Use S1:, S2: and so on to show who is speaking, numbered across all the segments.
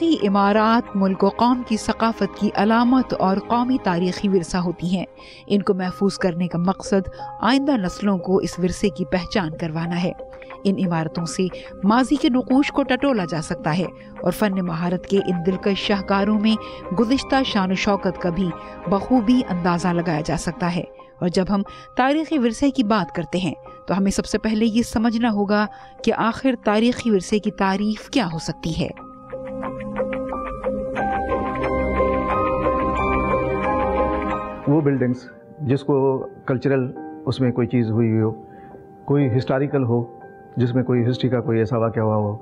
S1: تاریخی عمارات ملک و قوم کی ثقافت کی علامت اور قومی تاریخی ورثہ ہوتی ہیں۔ ان کو محفوظ کرنے کا مقصد آئندہ نسلوں کو اس ورثے کی پہچان کروانا ہے۔ ان عمارتوں سے ماضی کے نقوش کو ٹٹولا جا سکتا ہے اور فن مہارت کے ان دلکش شاہکاروں میں گزشتہ شان و شوکت کا بھی بخوبی اندازہ لگایا جا سکتا ہے۔ اور جب ہم تاریخی ورثے کی بات کرتے ہیں تو ہمیں سب سے پہلے یہ سمجھنا ہوگا کہ آخر تاریخی ورثے کی تعریف کیا ہو سکتی ہے۔
S2: وہ بلڈنگز جس کو کلچرل اس میں کوئی چیز ہوئی ہو، کوئی ہسٹوریکل ہو جس میں کوئی ہسٹری کا کوئی ایسا واقعہ ہوا ہو،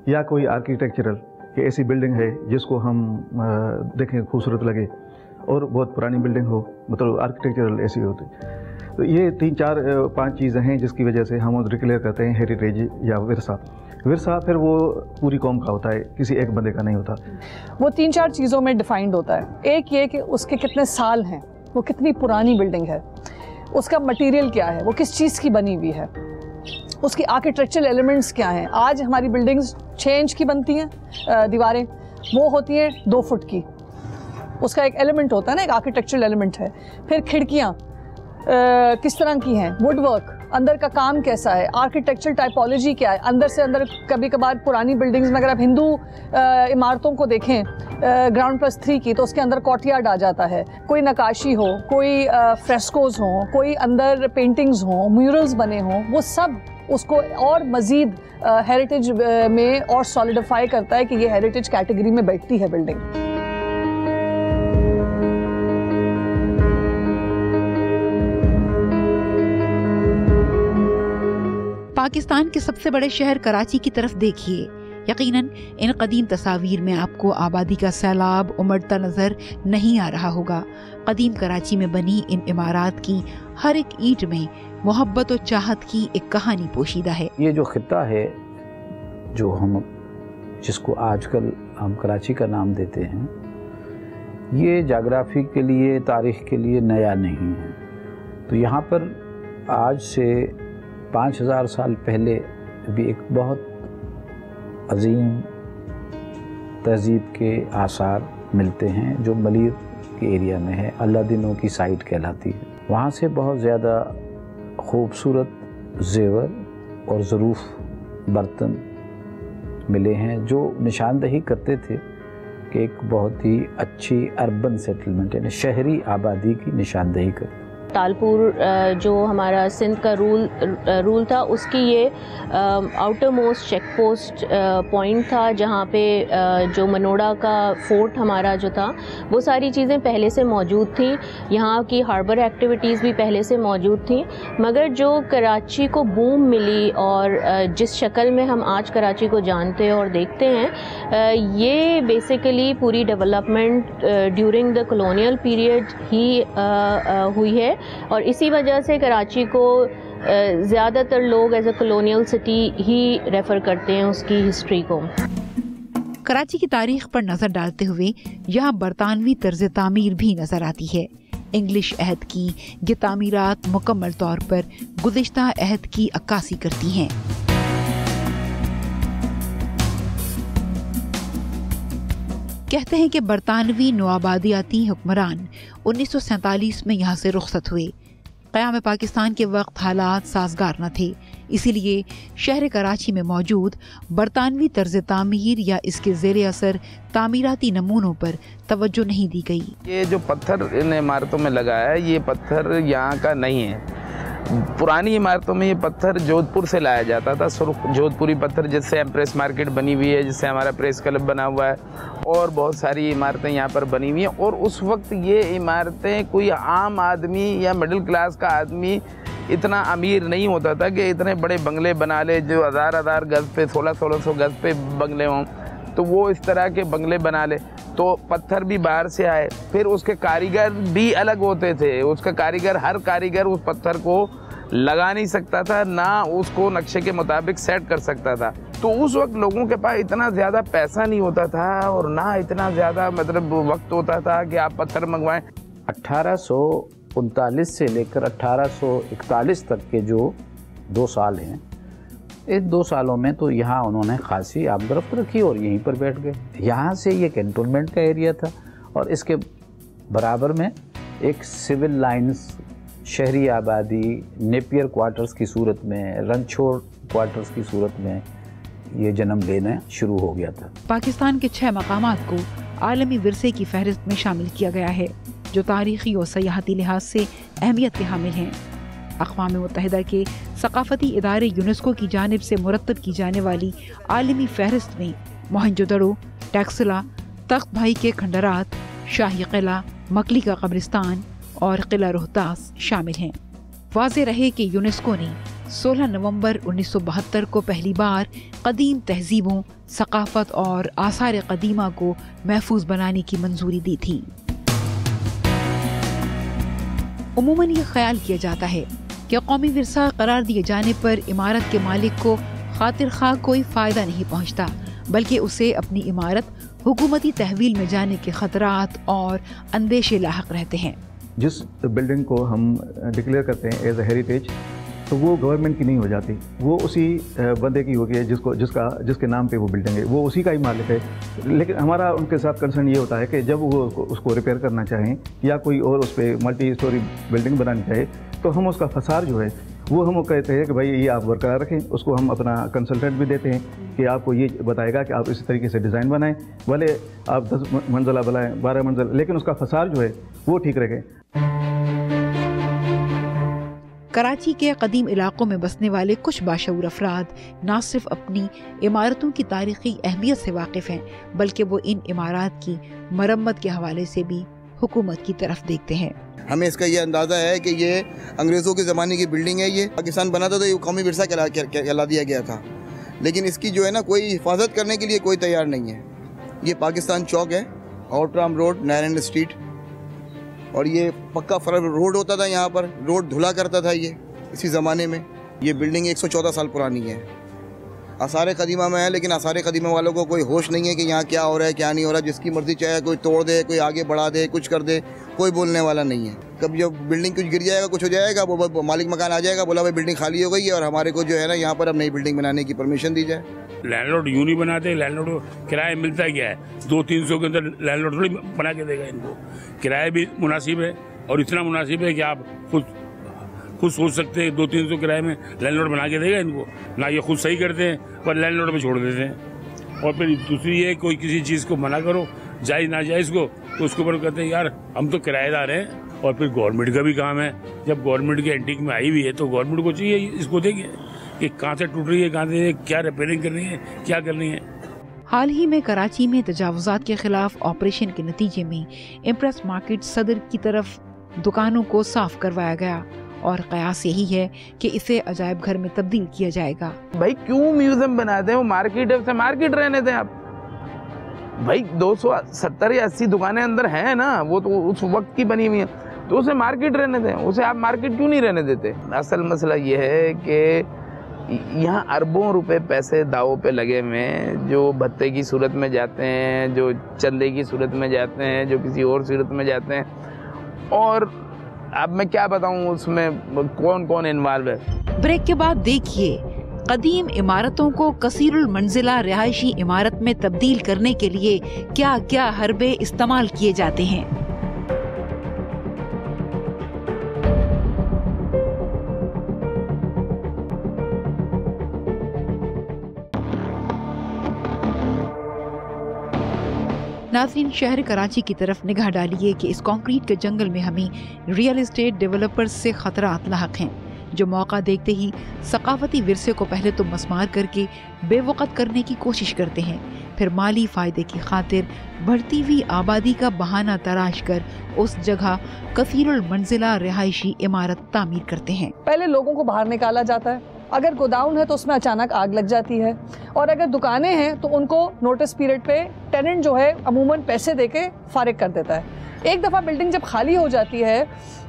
S2: یا کوئی آرکیٹیکچرل کہ ایسی بلڈنگ ہے جس کو ہم دیکھیں خوبصورت لگے، اور بہت پرانی بلڈنگ ہو، مطلب آرکیٹیکچرل ایسی ہوتی۔ تو یہ 3-4-5 چیزیں ہیں جس کی وجہ سے ہم ڈکلیئر کرتے ہیں ہیریٹیج یا ورثہ۔ ورثہ پھر وہ پوری قوم کا ہوتا ہے، کسی ایک بندے کا نہیں ہوتا۔
S3: وہ 3-4 چیزوں میں ڈیفائنڈ ہوتا ہے۔ ایک یہ کہ اس کے کتنے سال ہیں، وہ کتنی پرانی بلڈنگ ہے، اس کا مٹیریل کیا ہے، وہ کس چیز کی بنی ہوئی ہے، اس کی آرکیٹیکچرل ایلیمنٹس کیا ہیں۔ آج ہماری بلڈنگز 6 انچ کی بنتی ہیں دیواریں، وہ ہوتی ہیں 2 فٹ کی۔ اس کا ایک ایلیمنٹ ہوتا ہے نا، ایک آرکیٹیکچرل ایلیمنٹ ہے۔ پھر کھڑکیاں کس طرح کی ہیں، ووڈ ورک، اندر کا کام کیسا ہے، آرکیٹیکچرل ٹائپولوجی کیا ہے، اندر سے اندر۔ کبھی کبھار پرانی بلڈنگز میں اگر آپ ہندو عمارتوں کو دیکھیں گراؤنڈ +3 کی، تو اس کے اندر کورٹ یارڈ آ جاتا ہے، کوئی نقاشی ہو، کوئی فریسکوز ہوں، کوئی اندر پینٹنگز ہوں، میورلز بنے ہوں، وہ سب اس کو اور مزید ہیریٹیج میں اور سالیڈیفائی کرتا ہے کہ یہ ہیریٹیج کیٹیگری میں بیٹھتی ہے بلڈنگ۔
S1: پاکستان کے سب سے بڑے شہر کراچی کی طرف دیکھیے۔ یقیناً ان قدیم تصاویر میں آپ کو آبادی کا سیلاب امڑتا نظر نہیں آ رہا ہوگا۔ قدیم کراچی میں بنی ان عمارات کی ہر ایک اینٹ میں محبت و چاہت کی ایک کہانی پوشیدہ ہے۔
S4: یہ جو خطہ ہے جس کو آج کل ہم کراچی کا نام دیتے ہیں، یہ جغرافی کے لیے، تاریخ کے لیے نیا نہیں ہے۔ تو یہاں پر آج سے 5000 سال پہلے بھی ایک بہت عظیم تہذیب کے آثار ملتے ہیں جو ملیر کے ایریا میں ہے، اللہ دنوں کی سائٹ کہلاتی ہے۔ وہاں سے بہت زیادہ خوبصورت زیور اور ظروف برتن ملے ہیں جو نشاندہی کرتے تھے کہ ایک بہت ہی اچھی اربن سیٹلمنٹ، یعنی شہری آبادی کی نشاندہی کرتے۔
S5: تالپور جو ہمارا سندھ کا رول تھا، اس کی یہ outer most check post point تھا، جہاں پہ جو منوڑا کا فورٹ ہمارا جو تھا، وہ ساری چیزیں پہلے سے موجود تھیں۔ یہاں کی ہاربر ایکٹیویٹیز بھی پہلے سے موجود تھیں، مگر جو کراچی کو بوم ملی اور جس شکل میں ہم آج کراچی کو جانتے ہیں اور دیکھتے ہیں، یہ بیسیکلی پوری development during the colonial period ہی ہوئی ہے، اور اسی وجہ سے کراچی کو زیادہ تر لوگ as a colonial city he refer کرتے ہیں اس کی ہسٹری کو۔
S1: کراچی کی تاریخ پر نظر ڈالتے ہوئے یہاں برطانوی طرز تعمیر بھی نظر آتی ہے۔ انگلش عہد کی یہ تعمیرات مکمل طور پر گزشتہ عہد کی عکاسی کرتی ہیں۔ کہتے ہیں کہ برطانوی نوآبادیاتی حکمران 1947 میں یہاں سے رخصت ہوئے۔ قیام پاکستان کے وقت حالات سازگار نہ تھے، اسی لیے شہر کراچی میں موجود برطانوی طرز تعمیر یا اس کے زیر اثر تعمیراتی نمونوں پر توجہ نہیں دی گئی۔
S6: یہ جو پتھر ان عمارتوں میں لگا ہے، یہ پتھر یہاں کا نہیں ہے۔ پرانی عمارتوں میں یہ پتھر جودھ پور سے لایا جاتا تھا، سرخ جودھ پوری پتھر، جس سے ایمپریس مارکیٹ بنی ہوئی ہے، جس سے ہمارا پریس کلب بنا ہوا ہے، اور بہت ساری عمارتیں یہاں پر بنی ہوئی ہیں۔ اور اس وقت یہ عمارتیں کوئی عام آدمی یا مڈل کلاس کا آدمی اتنا امیر نہیں ہوتا تھا کہ اتنے بڑے بنگلے بنا لے جو 1000 گز پہ 1600 گز پہ بنگلے ہوں، تو وہ اس طرح کے بنگلے بنا لے۔ تو پتھر بھی باہر سے آئے، پھر اس کے کاریگر بھی الگ ہوتے تھے۔ اس کا کاریگر، ہر کاریگر اس پتھر کو لگا نہیں سکتا تھا، نہ اس کو نقشے کے مطابق سیٹ کر سکتا تھا۔ تو اس وقت لوگوں کے پاس اتنا زیادہ پیسہ نہیں ہوتا تھا اور نہ اتنا زیادہ وقت ہوتا تھا کہ آپ پتھر منگوائیں۔ 1839 سے لے کر 1841 تک کے جو 2 سال ہیں،
S4: اس 2 سالوں میں تو یہاں انہوں نے خاصی آمدرفت رکھی اور یہیں پر بیٹھ گئے. یہاں سے یہ کینٹونمنٹ کا ایریا تھا اور اس کے برابر میں ایک سول لائنز شہری آبادی نیپیر کوارٹرز کی صورت میں, رنچھوڑ کوارٹرز کی صورت میں یہ جنم لینا شروع ہو گیا تھا.
S1: پاکستان کے 6 مقامات کو عالمی ورثے کی فہرست میں شامل کیا گیا ہے جو تاریخی اور سیاحتی لحاظ سے اہمیت کے حامل ہیں. اقوام متحدہ کے ثقافتی ادارے یونیسکو کی جانب سے مرتب کی جانے والی عالمی فہرست میں موہنجو دڑو, ٹیکسلا, تخت بھائی کے کھنڈرات, شاہی قلعہ, مکلی کا قبرستان اور قلعہ روہتاس شامل ہیں. واضح رہے کہ یونیسکو نے 16 نومبر 1972 کو پہلی بار قدیم تہذیبوں, ثقافت اور آثار قدیمہ کو محفوظ بنانے کی منظوری دی تھی. عموماً یہ خیال کیا جاتا ہے کہ قومی ورثہ قرار دیے جانے پر عمارت کے مالک کو خاطر خواہ کوئی فائدہ نہیں پہنچتا, بلکہ اسے اپنی عمارت حکومتی تحویل میں جانے کے خطرات اور اندیشے لاحق رہتے ہیں.
S2: جس بلڈنگ کو ہم ڈکلیئر کرتے ہیں ایز اے ہیریٹیج تو وہ گورنمنٹ کی نہیں ہو جاتی, وہ اسی بندے کی ہوگی جس کے نام پہ وہ بلڈنگ ہے, وہ اسی کا ہی مالک ہے. لیکن ہمارا ان کے ساتھ کنسرن یہ ہوتا ہے کہ جب وہ اس کو ریپیئر کرنا چاہیں یا کوئی اور اس پہ ملٹی اسٹوری بلڈنگ بنانی چاہے تو ہم اس کا فسار جو ہے وہ ہم کہتے ہیں کہ بھائی یہ آپ برقرار رکھیں. اس کو ہم اپنا کنسلٹنٹ بھی دیتے ہیں کہ آپ کو یہ بتائے گا کہ آپ اسی طریقے سے ڈیزائن بنائیں, بھلے آپ 10 منزلہ بنائیں 12 منزل, لیکن اس کا فسار جو ہے وہ ٹھیک رکھیں.
S1: کراچی کے قدیم علاقوں میں بسنے والے کچھ باشعور افراد نہ صرف اپنی عمارتوں کی تاریخی اہمیت سے واقف ہیں بلکہ وہ ان عمارات کی مرمت کے حوالے سے بھی حکومت کی طرف دیکھتے ہیں.
S7: ہمیں اس کا یہ اندازہ ہے کہ یہ انگریزوں کے زمانے کی بلڈنگ ہے. یہ پاکستان بنا تھا تو یہ قومی ورثہ کہلا دیا گیا تھا, لیکن اس کی جو ہے نا کوئی حفاظت کرنے کے لیے کوئی تیار نہیں ہے. یہ پاکستان چوک ہے, آؤٹرام روڈ, نارائن اسٹریٹ, اور یہ پکا روڈ ہوتا تھا, یہاں پر روڈ دھلا کرتا تھا یہ اسی زمانے میں. یہ بلڈنگ 114 سال پرانی ہے, آثار قدیمہ میں ہے, لیکن آثار قدیمہ والوں کو کوئی ہوش نہیں ہے کہ یہاں کیا ہو رہا ہے کیا نہیں ہو رہا. جس کی مرضی چاہے کوئی توڑ دے, کوئی آگے بڑھا دے, کچھ کر دے, کوئی بولنے والا نہیں ہے. کب جب بلڈنگ کچھ گر جائے گا, کچھ ہو جائے گا, وہ مالک مکان آ جائے گا, بولا بھائی بلڈنگ خالی ہو گئی ہے اور ہمارے کو جو ہے نا یہاں پر اب نئی بلڈنگ بنانے کی پرمیشن دی جائے.
S8: لینڈ لارڈ یوں نہیں بناتے, لینڈ لارڈ کو کرایہ ملتا کیا ہے, 200-300 کے اندر لینڈ لارڈ تھوڑی بنا کے دے گا. ان کو کرایہ بھی مناسب ہے اور اتنا مناسب ہے کہ آپ خود سوچ سکتے ہیں 200-300 کرائے میں لینڈ لارڈ بنا کے دے گا ان کو. نہ یہ خود صحیح کرتے ہیں پر لینڈ لارڈ پہ چھوڑ دیتے ہیں. اور پھر دوسری یہ کوئی کسی چیز کو منع کرو جائز ناجائز کو تو اس کے اوپر کہتے ہیں یار ہم تو کرایہ دار ہیں. اور پھر گورنمنٹ کا بھی کام ہے, جب گورنمنٹ کے اینٹک میں آئی ہوئی ہے تو گورنمنٹ کو چاہیے اس کو دیکھیں کہ کہاں سے ٹوٹ رہی ہے, کہاں سے کیا ریپیئرنگ کرنی ہے, کیا کرنی ہے.
S1: حال ہی میں کراچی میں تجاوزات کے خلاف آپریشن کے نتیجے میں امپریس مارکیٹ صدر کی طرف دکانوں کو صاف کروایا گیا اور قیاس یہی ہے کہ اسے عجائب گھر میں تبدیل کیا جائے گا.
S6: بھائی کیوں میوزیم بناتے ہیں, وہ مارکیٹ ہے, اسے مارکیٹ رہنے دیں. آپ بھائی 270 یا 80 دکانیں اندر ہیں نا, وہ تو اس وقت کی بنی ہوئی ہیں, تو اسے مارکیٹ رہنے دیں. اسے آپ مارکیٹ کیوں نہیں رہنے دیتے؟ اصل مسئلہ یہ ہے کہ یہاں اربوں روپے پیسے داؤ پہ لگے ہوئے ہیں, جو بھتے کی صورت میں جاتے ہیں, جو چندے کی صورت میں جاتے ہیں, جو کسی اور صورت میں جاتے ہیں. اور اب میں کیا بتاؤں اس میں کون کون انوالو ہے.
S1: بریک کے بعد دیکھیے قدیم عمارتوں کو کثیر المنزلہ رہائشی عمارت میں تبدیل کرنے کے لیے کیا کیا حربے استعمال کیے جاتے ہیں. ناظرین, شہر کراچی کی طرف نگاہ ڈالیے کہ اس کانکریٹ کے جنگل میں ہمیں ریئل اسٹیٹ ڈیولپرز سے خطرات لاحق ہیں جو موقع دیکھتے ہی ثقافتی ورثے کو پہلے تو مسمار کر کے بے وقت کرنے کی کوشش کرتے ہیں, پھر مالی فائدے کی خاطر بڑھتی ہوئی آبادی کا بہانہ تراش کر اس جگہ کثیر المنزلہ رہائشی عمارت تعمیر کرتے ہیں.
S3: پہلے لوگوں کو باہر نکالا جاتا ہے, اگر گوداؤن ہے تو اس میں اچانک آگ لگ جاتی ہے, اور اگر دکانیں ہیں تو ان کو نوٹس پیریڈ پہ ٹیننٹ جو ہے عموماً پیسے دے کے فارغ کر دیتا ہے. ایک دفعہ بلڈنگ جب خالی ہو جاتی ہے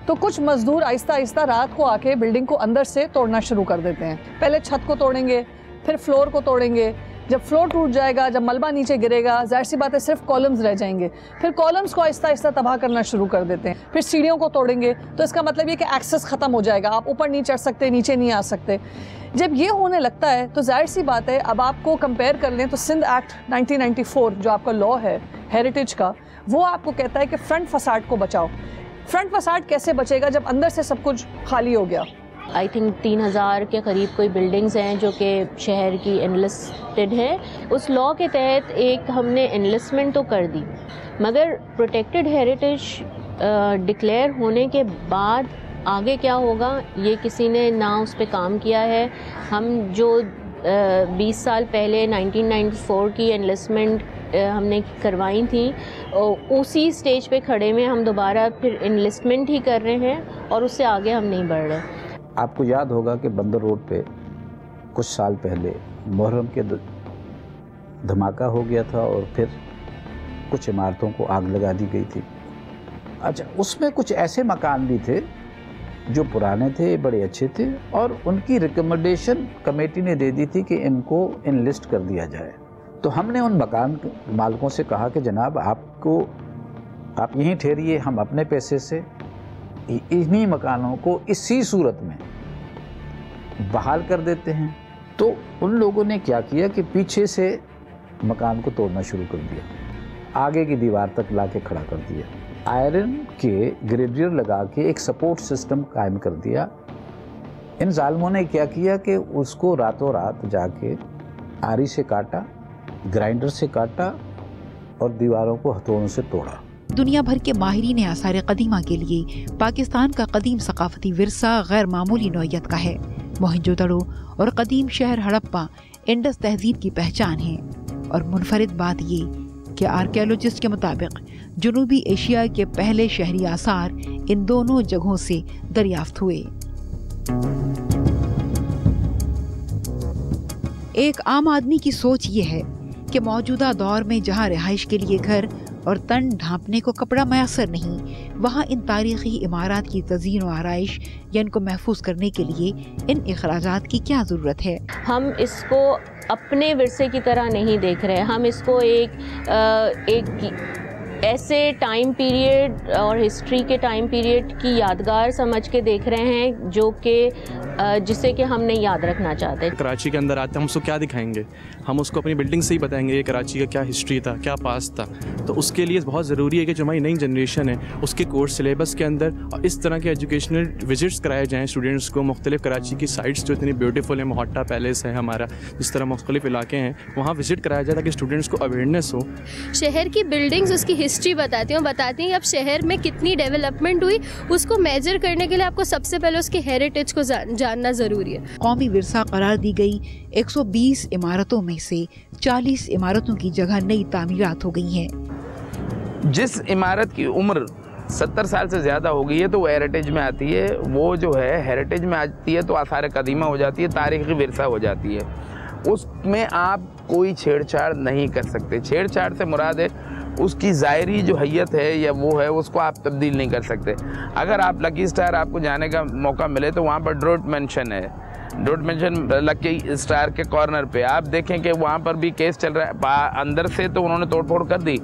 S3: تو کچھ مزدور آہستہ آہستہ رات کو آ کے بلڈنگ کو اندر سے توڑنا شروع کر دیتے ہیں. پہلے چھت کو توڑیں گے, پھر فلور کو توڑیں گے. جب فلور ٹوٹ جائے گا, جب ملبہ نیچے گرے گا, ظاہر سی بات ہے صرف کالمز رہ جائیں گے. پھر کالمز کو آہستہ آہستہ تباہ کرنا شروع کر دیتے ہیں. پھر سیڑھیوں کو توڑیں گے, تو اس کا مطلب یہ کہ ایکسس ختم ہو جائے گا, آپ اوپر نہیں چڑھ سکتے, نیچے نہیں آ سکتے. جب یہ ہونے لگتا ہے تو ظاہر سی بات ہے، اب آپ کو کمپیئر کر لیں تو سندھ ایکٹ 1994 جو آپ کا لا ہے ہیریٹیج کا، وہ آپ کو کہتا ہے کہ فرنٹ فساڈ کو بچاؤ. فرنٹ فساڈ کیسے بچے گا جب اندر سے سب کچھ خالی ہو گیا؟
S5: آئی تھنک 3000 کے قریب کوئی بلڈنگز ہیں جو کہ شہر کی انلسٹڈ ہے. اس لا کے تحت ایک ہم نے انلسٹمنٹ تو کر دی، مگر پروٹیکٹڈ ہیریٹیج ڈکلیئر ہونے کے بعد آگے کیا ہوگا یہ کسی نے نہ اس پہ کام کیا ہے. ہم جو 20 سال پہلے 1994 کی انلسٹمنٹ ہم نے کروائی تھیں، اسی سٹیج پہ کھڑے میں ہم دوبارہ پھر انلسٹمنٹ ہی کر رہے ہیں اور اس سے آگے ہم نہیں بڑھ رہے.
S4: آپ کو یاد ہوگا کہ بندر روڈ پہ کچھ سال پہلے محرم کے دھماکہ ہو گیا تھا اور پھر کچھ عمارتوں کو آگ لگا دی گئی تھی. اچھا، اس میں کچھ ایسے مکان بھی تھے جو پرانے تھے، بڑے اچھے تھے، اور ان کی ریکمنڈیشن کمیٹی نے دے دی تھی کہ ان کو انلسٹ کر دیا جائے. تو ہم نے ان مکان مالکوں سے کہا کہ جناب آپ یہیں ٹھہریے، ہم اپنے پیسے سے انہی مکانوں کو اسی صورت میں بحال کر دیتے ہیں. تو ان لوگوں نے کیا کیا کہ پیچھے سے مکان کو توڑنا شروع کر دیا، آگے کی دیوار تک لا کے کھڑا کر دیا، آئرن کے گریڈیئر لگا کے ایک سپورٹ سسٹم قائم کر دیا. ان ظالموں نے کیا کیا کہ اس کو راتوں رات جا کے آری سے کاٹا، گرائنڈر سے کاٹا اور دیواروں کو ہتھوڑوں سے توڑا.
S1: دنیا بھر کے ماہرین آثار قدیمہ کے لیے پاکستان کا قدیم ثقافتی ورثہ غیر معمولی نوعیت کا ہے. موہنجو دڑو اور قدیم شہر ہڑپا انڈس تہذیب کی پہچان ہیں، اور منفرد بات یہ کہ آرکیالوجسٹ کے مطابق جنوبی ایشیا کے پہلے شہری آثار ان دونوں جگہوں سے دریافت ہوئے. ایک عام آدمی کی سوچ یہ ہے کہ موجودہ دور میں جہاں رہائش کے لیے گھر اور تن ڈھانپنے کو کپڑا میسر نہیں، وہاں ان تاریخی عمارات کی تزئین و آرائش یا ان کو محفوظ کرنے کے لیے ان اخراجات کی کیا ضرورت ہے؟
S5: ہم اس کو اپنے ورثے کی طرح نہیں دیکھ رہے، ہم اس کو ایک ایسے ٹائم پیریڈ اور ہسٹری کے ٹائم پیریڈ کی یادگار سمجھ کے دیکھ رہے ہیں جو کہ جسے کہ ہم نہیں یاد رکھنا چاہتے.
S9: کراچی کے اندر آتے ہیں، ہم اس کو کیا دکھائیں گے؟ ہم اس کو اپنی بلڈنگ سے ہی بتائیں گے یہ کراچی کا کیا ہسٹری تھا، کیا پاس تھا. تو اس کے لیے بہت ضروری ہے کہ جو ہماری نئی جنریشن ہے اس کے کورس سلیبس کے اندر اور اس طرح کے ایجوکیشنل وزٹس کرائے جائیں اسٹوڈنٹس کو. مختلف کراچی کی سائٹس جو اتنی بیوٹیفل ہیں، محٹہ پیلیس ہے ہمارا، جس طرح مختلف علاقے ہیں وہاں وزٹ کرایا جائے تاکہ اسٹوڈنٹس کو اویئرنیس ہو.
S10: شہر کی بلڈنگز اس کی ہسٹری بتاتی ہیں اب شہر میں کتنی ڈیولپمنٹ ہوئی. اس کو میجر کرنے کے لیے آپ کو سب سے پہلے اس کے ہیریٹیج کو جاننا ضروری ہے.
S1: قومی ورثہ قرار دی گئی 120 عمارتوں میں سے 40 عمارتوں کی جگہ نئی تعمیرات ہو گئی ہیں.
S6: جس عمارت کی عمر 70 سال سے زیادہ ہو گئی ہے تو وہ ہیریٹیج میں آتی ہے. وہ جو ہے ہیریٹیج میں آتی ہے تو آثار قدیمہ ہو جاتی ہے، تاریخی ورثہ ہو جاتی ہے. اس میں آپ کوئی چھیڑ چھاڑ نہیں کر سکتے. چھیڑ چھاڑ سے مراد ہے اس کی ظاہری جو حیت ہے یا وہ ہے اس کو آپ تبدیل نہیں کر سکتے. اگر آپ لکی اسٹار آپ کو جانے کا موقع ملے تو وہاں پر ڈروٹ مینشن ہے. ڈروٹ مینشن لکی اسٹار کے کارنر پہ آپ دیکھیں کہ وہاں پر بھی کیس چل رہا ہے. اندر سے تو انہوں نے توڑ پھوڑ کر دی،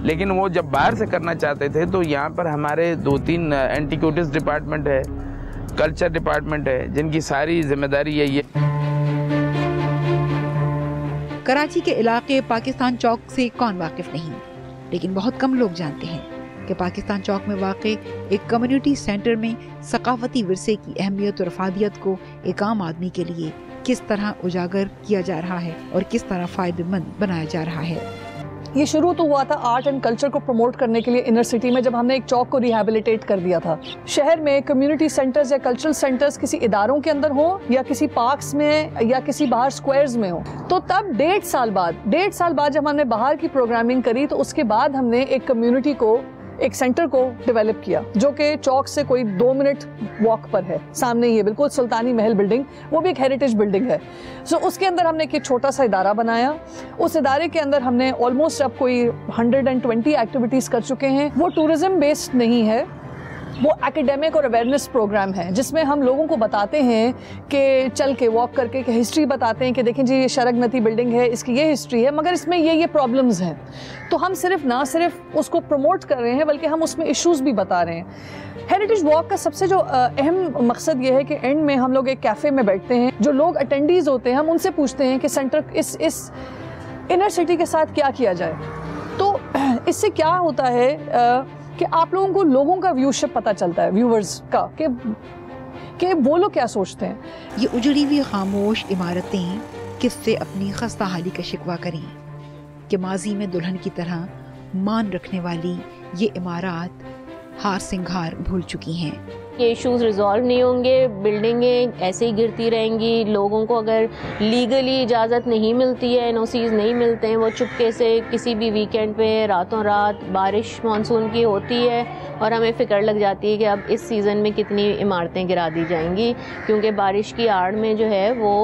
S6: لیکن وہ جب باہر سے کرنا چاہتے تھے تو یہاں پر ہمارے 2-3 اینٹیکوٹس ڈپارٹمنٹ ہے، کلچر ڈپارٹمنٹ ہے، جن کی ساری ذمہ داری یہی ہے.
S1: کراچی کے علاقے پاکستان چوک سے کون واقف نہیں، لیکن بہت کم لوگ جانتے ہیں کہ پاکستان چوک میں واقع ایک کمیونٹی سینٹر میں ثقافتی ورثے کی اہمیت اور افادیت کو ایک عام آدمی کے لیے کس طرح اجاگر کیا جا رہا ہے اور کس طرح فائدہ مند بنایا جا رہا ہے.
S3: یہ شروع تو ہوا تھا آرٹ اینڈ کلچر کو پروموٹ کرنے کے لیے انر سٹی میں، جب ہم نے ایک چوک کو ریہیبلیٹیٹ کر دیا تھا. شہر میں کمیونٹی سینٹرز یا کلچرل سینٹرز کسی اداروں کے اندر ہوں یا کسی پارکس میں یا کسی باہر سکوائرز میں ہوں. تو تب 1.5 سال بعد جب ہم نے باہر کی پروگرامنگ کری تو اس کے بعد ہم نے ایک کمیونٹی کو، ایک سینٹر کو ڈیولپ کیا جو کہ چوک سے کوئی 2 منٹ واک پر ہے. سامنے یہ بالکل سلطانی محل بلڈنگ، وہ بھی ایک ہیریٹیج بلڈنگ ہے. اس کے اندر ہم نے ایک چھوٹا سا ادارہ بنایا. اس ادارے کے اندر ہم نے آلموسٹ اب کوئی 120 ایکٹیویٹیز کر چکے ہیں. وہ ٹورزم بیسڈ نہیں ہے، وہ ایکیڈیمک اور اویئرنیس پروگرام ہے جس میں ہم لوگوں کو بتاتے ہیں کہ چل کے واک کر کے ہسٹری بتاتے ہیں کہ دیکھیں جی یہ شرگنتی بلڈنگ ہے, اس کی یہ ہسٹری ہے, مگر اس میں یہ پرابلمز ہیں. تو ہم نہ صرف اس کو پروموٹ کر رہے ہیں بلکہ ہم اس میں ایشوز بھی بتا رہے ہیں. ہیریٹیج واک کا سب سے جو اہم مقصد یہ ہے کہ اینڈ میں ہم لوگ ایک کیفے میں بیٹھتے ہیں, جو لوگ اٹینڈیز ہوتے ہیں ہم ان سے پوچھتے ہیں کہ سینٹر اس انر سٹی کے ساتھ کیا کیا جائے. تو اس سے کیا ہوتا ہے کہ آپ لوگوں کا ویوشپ پتہ چلتا ہے, ویورز کا, کہ وہ لوگ کیا سوچتے ہیں.
S1: یہ اجڑی ہوئی خاموش عمارتیں کس سے اپنی خستہ حالی کا شکوہ کریں کہ ماضی میں دلہن کی طرح مان رکھنے والی یہ عمارات ہار سنگھار بھول چکی ہیں.
S5: یہ ایشوز ریزالو نہیں ہوں گے, بلڈنگیں ایسے ہی گرتی رہیں گی. لوگوں کو اگر لیگلی اجازت نہیں ملتی ہے, NOCs نہیں ملتے ہیں, وہ چپکے سے کسی بھی ویکینڈ پہ راتوں رات بارش مانسون کی ہوتی ہے اور ہمیں فکر لگ جاتی ہے کہ اب اس سیزن میں کتنی عمارتیں گرا دی جائیں گی, کیونکہ بارش کی آڑ میں جو ہے وہ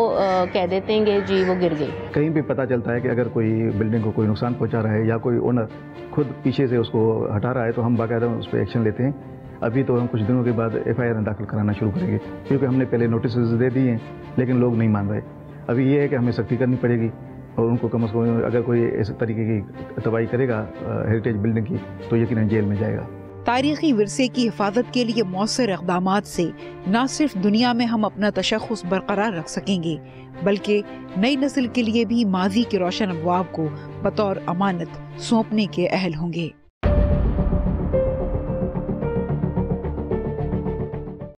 S5: کہہ دیتے ہیں کہ جی وہ گر گئی. کہیں
S2: بھی پتہ چلتا ہے کہ اگر کوئی بلڈنگ کو کوئی نقصان پہنچا رہا ہے یا کوئی اونر خود پیچھے سے اس کو ہٹا رہا ہے تو ہم باقاعدہ اس پہ ایکشن لیتے ہیں. ابھی تو ہم کچھ دنوں کے بعد FIR داخل کرانا شروع کریں گے, کیونکہ ہم نے پہلے نوٹسز دے دیے ہیں لیکن لوگ نہیں مان رہے. ابھی یہ ہے کہ ہمیں سختی کرنی پڑے گی اور ان کو کم از کم اگر کوئی اس طریقے کی تباہی کرے گا ہیریٹیج بلڈنگ کی تو یقیناً جیل میں جائے گا.
S1: تاریخی ورثے کی حفاظت کے لیے مؤثر اقدامات سے نہ صرف دنیا میں ہم اپنا تشخص برقرار رکھ سکیں گے بلکہ نئی نسل کے لیے بھی ماضی کے روشن ابواب کو بطور امانت سونپنے کے اہل ہوں گے.